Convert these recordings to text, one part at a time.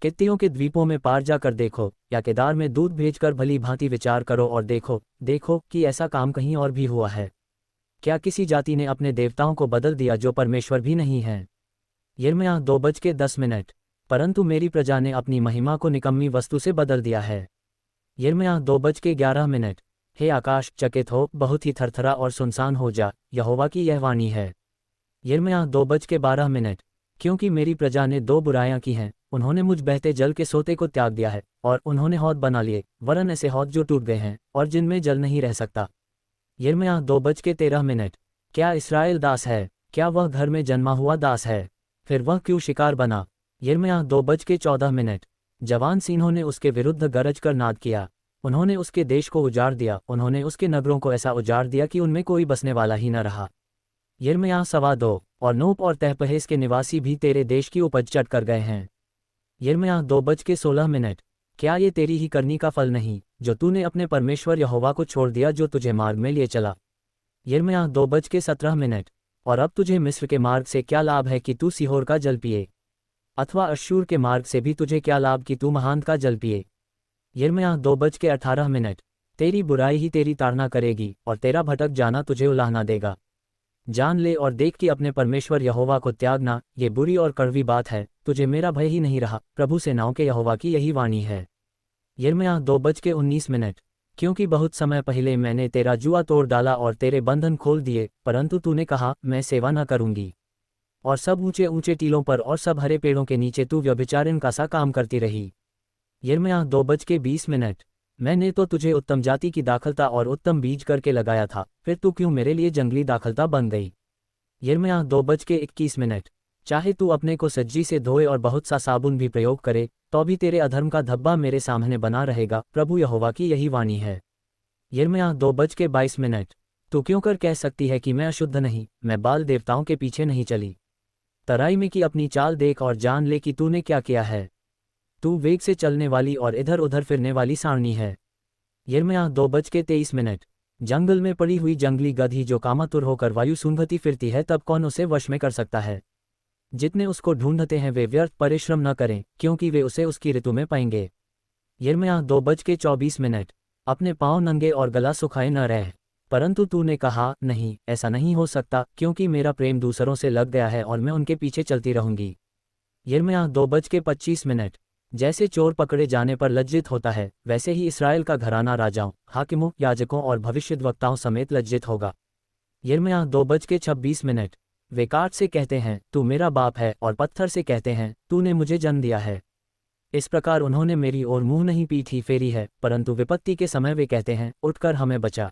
कित्तियों के द्वीपों में पार जाकर देखो, या केदार में दूत भेजकर भली भांति विचार करो और देखो कि ऐसा काम कहीं और भी हुआ है। क्या किसी जाति ने अपने देवताओं को बदल दिया जो परमेश्वर भी नहीं है? यिर्मयाह 2:10। परंतु मेरी प्रजा ने अपनी महिमा को निकम्मी वस्तु से बदल दिया है। यिर्मयाह 2:11। हे आकाश, चकित हो, बहुत ही थरथरा और सुनसान हो जा, यहोवा की यह वाणी है। यिर्मयाह 2:12। क्योंकि मेरी प्रजा ने दो बुराइयां की हैं, उन्होंने मुझ बहते जल के सोते को त्याग दिया है, और उन्होंने हौद बना लिए, वरन ऐसे हौद जो टूट गए हैं और जिनमें जल नहीं रह सकता। यिर्मयाह 2:13। क्या इस्राएल दास है? क्या वह घर में जन्मा हुआ दास है? फिर वह क्यों शिकार बना? यिर्मयाह 2:14। जवान सिंहों ने उसके विरुद्ध गरज कर नाद किया, उन्होंने उसके देश को उजाड़ दिया, उन्होंने उसके नगरों को ऐसा उजाड़ दिया कि उनमें कोई बसने वाला ही न रहा। यिर्मयाह 2:15। और नोप और तहपहेस के निवासी भी तेरे देश की उपज चट कर गए हैं। यिर्मयाह 2:16। क्या ये तेरी ही करनी का फल नहीं, जो तूने अपने परमेश्वर यहोवा को छोड़ दिया, जो तुझे मार्ग में लिए चला? यिर्मयाह 2:17। और अब तुझे मिस्र के मार्ग से क्या लाभ है कि तू सीहोर का जल पिए, अथवा अश्शूर के मार्ग से भी तुझे क्या लाभ कि तू महान का जल पिए? यिर्मयाह 2:18। तेरी बुराई ही तेरी ताड़ना करेगी, और तेरा भटक जाना तुझे उलाहना देगा। जान ले और देख कि अपने परमेश्वर यहोवा को त्यागना ये बुरी और कड़वी बात है, तुझे मेरा भय ही नहीं रहा, प्रभु सेनाओं के यहोवा की यही वाणी है। यिर्मयाह 2:19। क्योंकि बहुत समय पहले मैंने तेरा जुआ तोड़ डाला और तेरे बंधन खोल दिए, परंतु तूने कहा, मैं सेवा न करूंगी। और सब ऊंचे ऊंचे टीलों पर और सब हरे पेड़ों के नीचे तू व्यभिचारिणी का सा काम करती रही। यिर्मयाह 2:20। मैंने तो तुझे उत्तम जाति की दाखलता और उत्तम बीज करके लगाया था, फिर तू क्यों मेरे लिए जंगली दाखलता बन गई? यिर्मयाह 2:21। चाहे तू अपने को सज्जी से धोए और बहुत सा साबुन भी प्रयोग करे, तो भी तेरे अधर्म का धब्बा मेरे सामने बना रहेगा, प्रभु यहोवा की यही वाणी है। यिर्मयाह 2:22। तू क्यों कर कह सकती है कि मैं अशुद्ध नहीं, मैं बाल देवताओं के पीछे नहीं चली? तराई में की अपनी चाल देख और जान ले कि तूने क्या किया है। तू वेग से चलने वाली और इधर उधर फिरने वाली सारणी है। यिर्मयाह 2:23। जंगल में पड़ी हुई जंगली गधी जो कामातुर होकर वायु सूंघती फिरती है, तब कौन उसे वश में कर सकता है? जितने उसको ढूंढते हैं वे व्यर्थ परिश्रम न करें, क्योंकि वे उसे उसकी ऋतु में पाएंगे। यिर्मयाह 2:24। अपने पांव नंगे और गला सुखाए न रह, परंतु तूने कहा, नहीं, ऐसा नहीं हो सकता, क्योंकि मेरा प्रेम दूसरों से लग गया है और मैं उनके पीछे चलती रहूंगी। यिर्मयाह 2:25। जैसे चोर पकड़े जाने पर लज्जित होता है, वैसे ही इस्राएल का घराना राजाओं, हाकिमों, याजकों और भविष्यद्वक्ताओं समेत लज्जित होगा। यिर्मयाह 2:26। वे काठ से कहते हैं, तू मेरा बाप है, और पत्थर से कहते हैं, तूने मुझे जन्म दिया है। इस प्रकार उन्होंने मेरी ओर मुंह नहीं पीठी फेरी है, परंतु विपत्ति के समय वे कहते हैं, उठकर हमें बचा।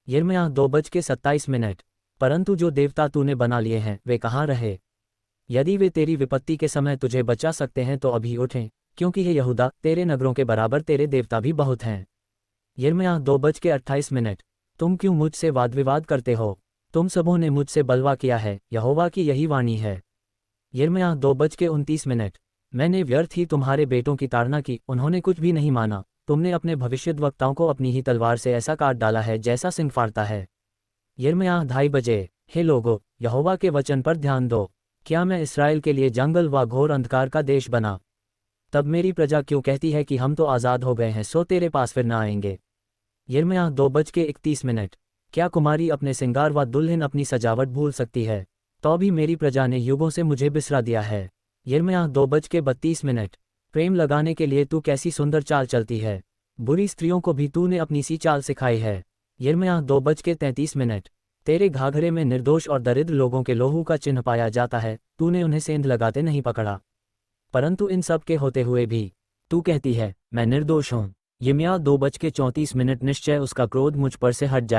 यिर्मयाह 2:27। परंतु जो देवता तूने बना लिए हैं, वे कहाँ रहे? यदि वे तेरी विपत्ति के समय तुझे बचा सकते हैं तो अभी उठें, क्योंकि हे यहूदा, तेरे नगरों के बराबर तेरे देवता भी बहुत हैं। यिर्मयाह 2:28। तुम क्यों मुझसे वाद विवाद करते हो? तुम सबों ने मुझसे बलवा किया है, यहोवा की यही वाणी है। यिर्मयाह 2:29। मैंने व्यर्थ ही तुम्हारे बेटों की ताड़ना की, उन्होंने कुछ भी नहीं माना, तुमने अपने भविष्यद्वक्ताओं को अपनी ही तलवार से ऐसा काट डाला है जैसा सिंह फाड़ता है। यिर्मयाह 2:30। हे लोगों, यहोवा के वचन पर ध्यान दो। क्या मैं इस्राएल के लिए जंगल व घोर अंधकार का देश बना? तब मेरी प्रजा क्यों कहती है कि हम तो आज़ाद हो गए हैं, सो तेरे पास फिर न आएंगे? यिर्मयाह 2:31। क्या कुमारी अपने सिंगार व दुल्हन अपनी सजावट भूल सकती है? तो भी मेरी प्रजा ने युगों से मुझे बिसरा दिया है। यिर्मयाह 2:32। प्रेम लगाने के लिए तू कैसी सुंदर चाल चलती है, बुरी स्त्रियों को भी तूने अपनी सी चाल सिखाई है। यिर्मयाह 2:33। तेरे घाघरे में निर्दोष और दरिद्र लोगों के लोहू का चिन्ह पाया जाता है, तूने उन्हें सेंध लगाते नहीं पकड़ा। परंतु इन सब के होते हुए भी तू कहती है, मैं निर्दोष हूँ। यिर्मयाह 2:34। निश्चय उसका क्रोध मुझ पर से हट जाए।